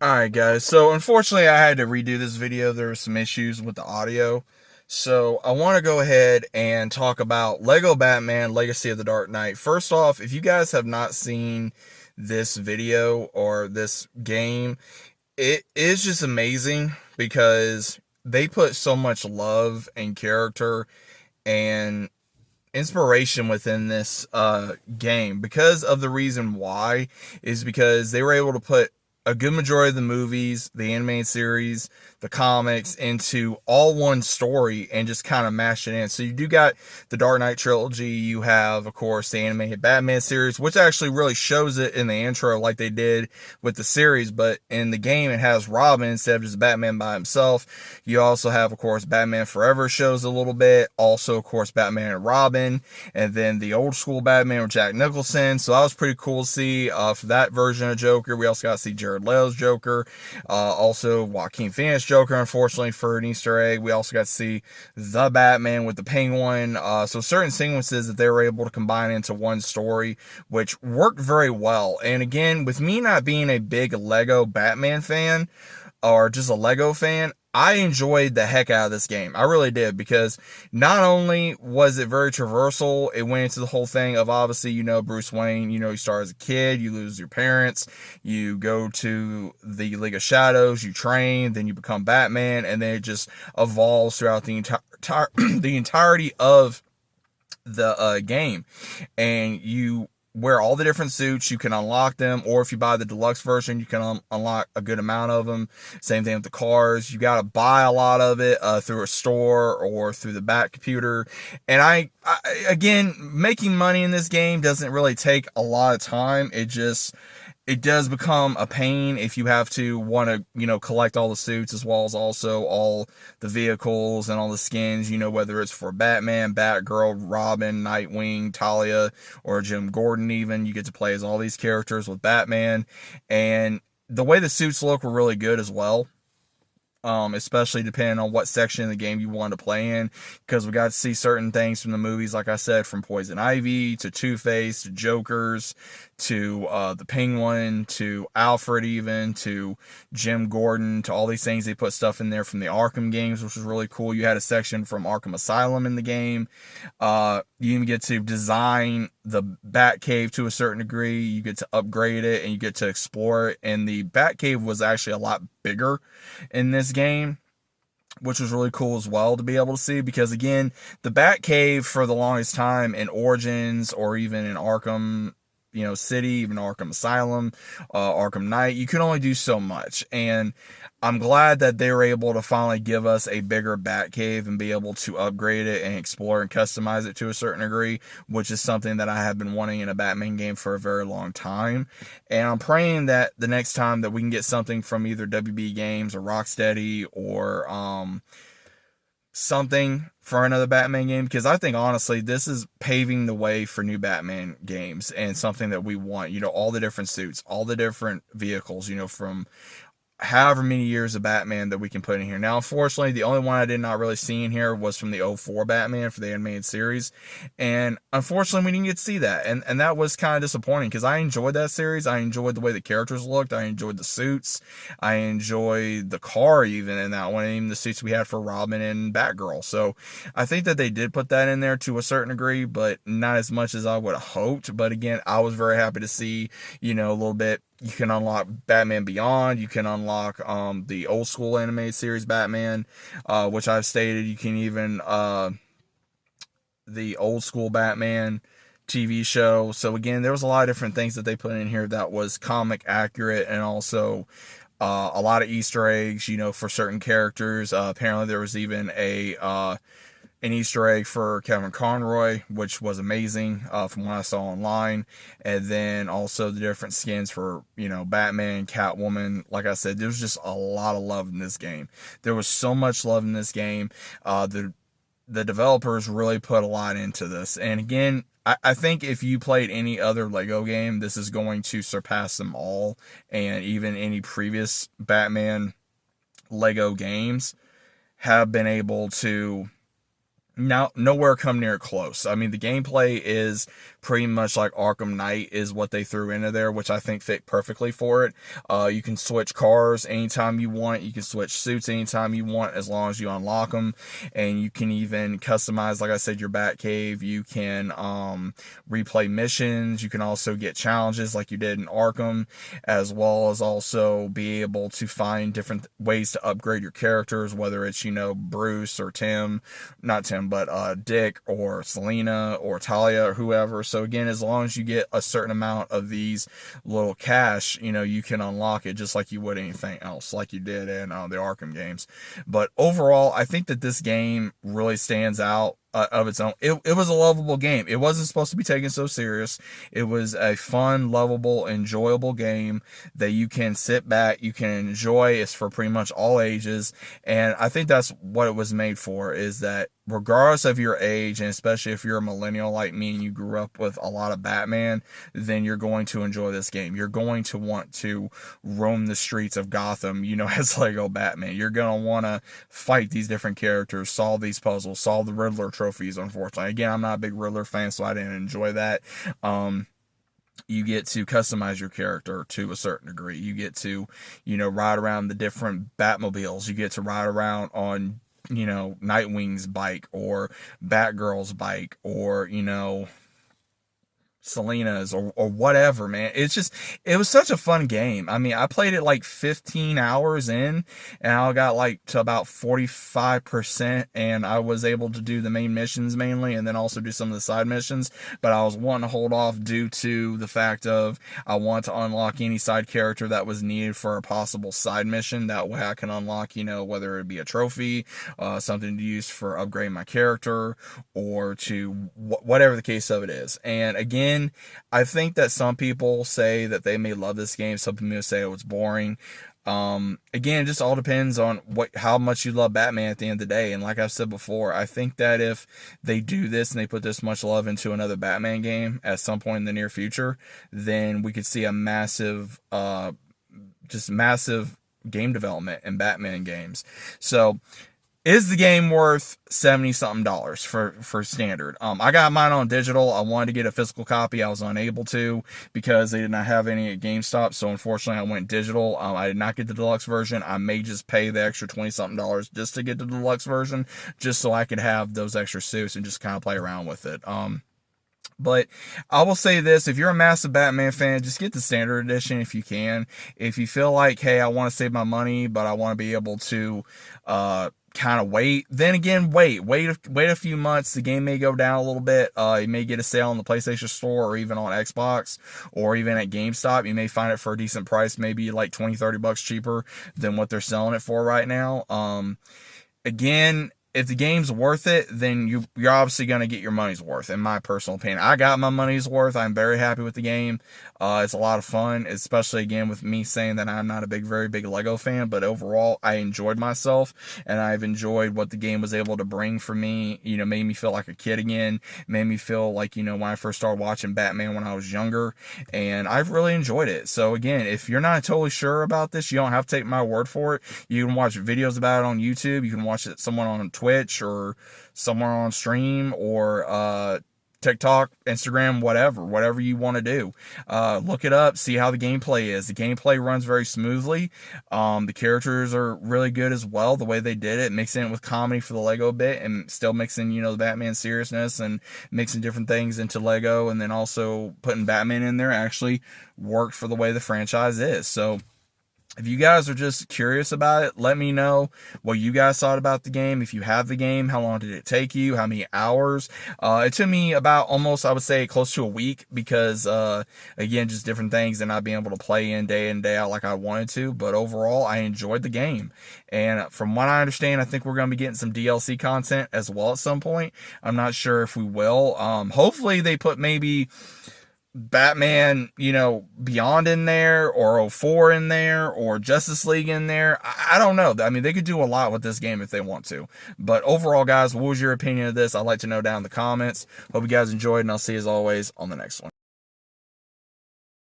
Alright guys, so unfortunately I had to redo this video. There were some issues with the audio. So I want to go ahead and talk about Lego Batman Legacy of the Dark Knight. First off, if you guys have not seen this video or this game, it is just amazing because they put so much love and character and inspiration within this game. Because of the reason why is because they were able to put a good majority of the movies, the animated series, the comics into all one story and just kind of mash it in. So you do got the Dark Knight trilogy. You have, of course, the animated Batman series, which actually really shows it in the intro like they did with the series. But in the game, it has Robin instead of just Batman by himself. You also have, of course, Batman Forever shows a little bit. Also, of course, Batman and Robin. And then the old school Batman with Jack Nicholson. So that was pretty cool to see for that version of Joker. We also got to see Jared Leto's Joker. Also, Joaquin Phoenix Joker, unfortunately, for an Easter egg. We also got to see the Batman with the Penguin. So certain sequences that they were able to combine into one story, which worked very well. And again, with me not being a big Lego Batman fan, or just a Lego fan, I enjoyed the heck out of this game. I really did, because not only was it very traversal, it went into the whole thing of, obviously, Bruce Wayne, you start as a kid, you lose your parents, you go to the League of Shadows, you train, then you become Batman, and then it just evolves throughout the the entirety of the game. And you wear all the different suits. You can unlock them, or if you buy the deluxe version, you can unlock a good amount of them. Same thing with the cars. You got to buy a lot of it through a store or through the back computer. And again, making money in this game doesn't really take a lot of time. It does become a pain if you have to want to, collect all the suits, as well as also all the vehicles and all the skins, whether it's for Batman, Batgirl, Robin, Nightwing, Talia, or Jim Gordon even. You get to play as all these characters with Batman. And the way the suits look were really good as well. Especially depending on what section of the game you want to play in, because we got to see certain things from the movies, like I said, from Poison Ivy to Two-Face to Jokers to the Penguin to Alfred, even to Jim Gordon, to all these things. They put stuff in there from the Arkham games, which was really cool. You had a section from Arkham Asylum in the game. You even get to design the Batcave to a certain degree. You get to upgrade it and you get to explore it. And the Batcave was actually a lot bigger in this game, which was really cool as well to be able to see, because again, the Batcave for the longest time in Origins, or even in Arkham City, even Arkham Asylum, Arkham Knight, you could only do so much. And I'm glad that they were able to finally give us a bigger Batcave and be able to upgrade it and explore and customize it to a certain degree, which is something that I have been wanting in a Batman game for a very long time. And I'm praying that the next time that we can get something from either WB Games or Rocksteady or something for another Batman game, because I think honestly this is paving the way for new Batman games and something that we want. All the different suits, all the different vehicles, from however many years of Batman that we can put in here. Now, unfortunately, the only one I did not really see in here was from the '04 Batman for the animated series. And unfortunately, we didn't get to see that. And that was kind of disappointing, because I enjoyed that series. I enjoyed the way the characters looked. I enjoyed the suits. I enjoyed the car even in that one, and even the suits we had for Robin and Batgirl. So I think that they did put that in there to a certain degree, but not as much as I would have hoped. But again, I was very happy to see, a little bit. You can unlock Batman Beyond. You can unlock the old school animated series Batman, which I've stated. You can even the old school Batman TV show. So again, there was a lot of different things that they put in here that was comic accurate, and also a lot of Easter eggs, for certain characters. Apparently there was even an Easter egg for Kevin Conroy, which was amazing from what I saw online. And then also the different skins for, Batman, Catwoman. Like I said, there was just a lot of love in this game. There was so much love in this game. The developers really put a lot into this. And again, I think if you played any other Lego game, this is going to surpass them all. And even any previous Batman Lego games have been able to now nowhere come near close. I mean, the gameplay is pretty much like Arkham Knight is what they threw into there, which I think fit perfectly for it. You can switch cars anytime you want. You can switch suits anytime you want, as long as you unlock them. And you can even customize, like I said, your Batcave. You can replay missions. You can also get challenges like you did in Arkham, as well as also be able to find different ways to upgrade your characters, whether it's, Bruce or Tim, not Tim, but Dick or Selina or Talia or whoever. So again, as long as you get a certain amount of these little cash, you can unlock it just like you would anything else, like you did in the Arkham games. But overall, I think that this game really stands out of its own. It was a lovable game. It wasn't supposed to be taken so serious. It was a fun, lovable, enjoyable game that you can sit back, you can enjoy. It's for pretty much all ages. And I think that's what it was made for, is that regardless of your age, and especially if you're a millennial like me and you grew up with a lot of Batman, then you're going to enjoy this game. You're going to want to roam the streets of Gotham, as Lego Batman. You're going to want to fight these different characters, solve these puzzles, solve the Riddler trophies, unfortunately. Again, I'm not a big Riddler fan, so I didn't enjoy that. You get to customize your character to a certain degree. You get to, ride around the different Batmobiles. You get to ride around on, Nightwing's bike or Batgirl's bike, or, Selina's or whatever, man. It was such a fun game. I mean, I played it like 15 hours in, and I got like to about 45%, and I was able to do the main missions mainly, and then also do some of the side missions. But I was wanting to hold off due to the fact of I want to unlock any side character that was needed for a possible side mission. That way I can unlock, whether it be a trophy, something to use for upgrading my character, or to whatever the case of it is. And again, I think that some people say that they may love this game. Some people say it was boring. Again, it just all depends on how much you love Batman at the end of the day. And like I've said before, I think that if they do this and they put this much love into another Batman game at some point in the near future, then we could see a massive, just massive game development in Batman games. So, is the game worth $70-something for standard? I got mine on digital. I wanted to get a physical copy. I was unable to because they did not have any at GameStop. So unfortunately, I went digital. I did not get the deluxe version. I may just pay the extra $20-something just to get the deluxe version, just so I could have those extra suits and just kind of play around with it. But I will say this, if you're a massive Batman fan, just get the standard edition if you can. If you feel like, hey, I want to save my money, but I want to be able to, kind of wait, then again, wait a few months. The game may go down a little bit. You may get a sale on the PlayStation Store, or even on Xbox, or even at GameStop. You may find it for a decent price, maybe like $20-30 cheaper than what they're selling it for right now. Again, if the game's worth it, then you're obviously going to get your money's worth, in my personal opinion. I got my money's worth. I'm very happy with the game. It's a lot of fun, especially, again, with me saying that I'm not a very big Lego fan, but overall, I enjoyed myself, and I've enjoyed what the game was able to bring for me. Made me feel like a kid again, made me feel like, when I first started watching Batman when I was younger, and I've really enjoyed it. So again, if you're not totally sure about this, you don't have to take my word for it. You can watch videos about it on YouTube. You can watch it someone on Twitch, or somewhere on stream, or TikTok, Instagram, whatever you want to do. Look it up, see how the gameplay is. The gameplay runs very smoothly. The characters are really good as well, the way they did it, mixing it with comedy for the Lego bit, and still mixing, the Batman seriousness, and mixing different things into Lego, and then also putting Batman in there actually worked for the way the franchise is. So, if you guys are just curious about it, let me know what you guys thought about the game. If you have the game, how long did it take you? How many hours? It took me about almost, I would say, close to a week, because, again, just different things and not being able to play in day out like I wanted to. But overall, I enjoyed the game. And from what I understand, I think we're going to be getting some DLC content as well at some point. I'm not sure if we will. Hopefully they put maybe Batman, Beyond in there, or '04 in there, or Justice League in there. I don't know. I mean, they could do a lot with this game if they want to. But overall, guys, what was your opinion of this? I'd like to know down in the comments. Hope you guys enjoyed, and I'll see you as always on the next one.